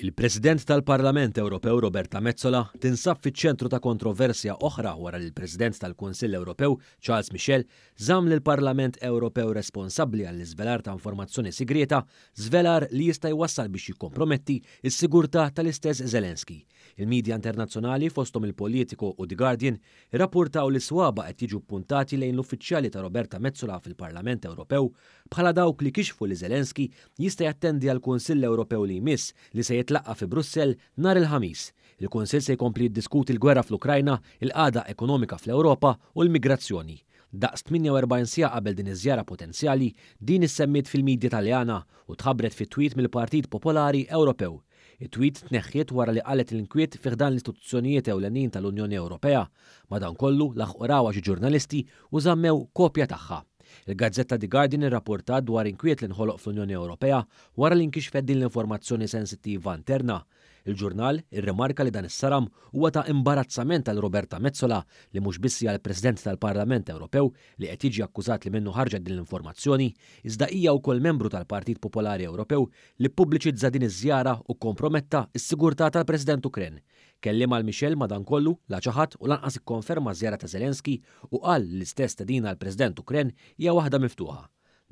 Il-President tal-Parlament Ewropew Roberta Metsola tinsab fiċ-ċentru ta' kontroversja oħra wara li l-President tal-Kunsill Ewropew Charles Michel żamm lill-Parlament Ewropew responsabbli għall-iżvelar ta' informazzjoni sigreta żvelar li jista' jwassal biex jikkomprometti s-sigurtà tal-istess Zelensky. Il-medja internazzjonali fosthom il-Politico u The Guardian irrappurtaw li swaba qed jiġu puntati lejn l-uffiċjali ta' Roberta Metsola fil-Parlament Ewropew bħala dawk li kixfu li Zelensky jista' jattendi għall-Kunsill Ewropew li jmiss li se jitlaqqa fi Brussell nhar il-Ħamis. Il-Kunsill se jkompli jiddiskuti l-gwerra fl-Ukrajna, il-qagħda ekonomika fl-Ewropa u l-migrazzjoni. Daqs 48 sija qabel din iż-żjara potenzjali, din issemmit fil-medja Taljana u tħabbret fit-tweet mill-Partit Popolari Ewropew. It-tweet tneħħiet wara li qalet l-inkwiet fih dan l-istituzzjonijiet ewlenin tal-Unjoni Ewropea, madankollu laħqu xi ġurnalisti u żammew kopja tagħha. Il-Gazzetta The Guardian irrapportat dwar inkwiet li nħoloq fl-Unjoni Ewropea wara li nkixfet din l-informazzjoni sensittiva interna. Il-ġurnal irrimarka li dan is-saram huwa ta' imbarazzament għal Roberta Metsola li mhux biss hija l-President tal-Parlament Ewropew li qed jiġi akkużat li minnu ħarġet din l-informazzjoni, iżda hija wkoll membru tal-Partit Popolari Ewropew li ppubbliċizza din iż-żjara u komprometta s-sigurtà tal-President Ukren. Kelliem għal Michel madankollu la ċaħat u lanqas ikkonferma żjara ta' Zelensky u qal l-istess tedina għall-President Ukren hija waħda miftuħa.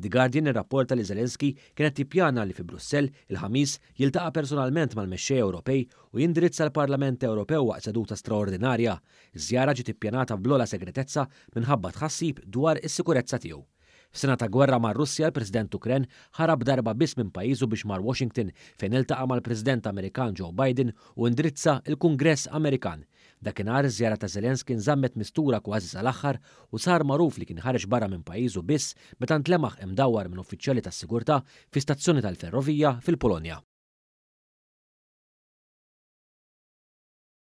The Guardian irrapporta li Zelensky kienet tippjana li fi Brussell il-Ħamis jiltaqa' personalment mal-mexxej Ewropej u jindirizza l-Parlament Ewropew waqt seduta straordinarja. Iż-żjara ġiet ippjanata b'blola segretezza minħabba tħassib dwar is-sikurezza tiegħu. F'sena ta' gwerra mar Russja, l-President Ukren ħarab darba biss minn pajjiżu biex mar Washington fejn iltaqa' mal-President Amerikan Joe Biden u indirizza l-Kungress Amerikan. Dakinhar iż-żjara ta' Zelensky nżammet mistura kważi sal-aħħar u sar magħruf li kien ħareġ barra minn pajjiżu biss meta ntlemaħ imdawwar minn uffiċjali tas-sigurtà fi stazzjoni tal-ferrovija fil-Polonja.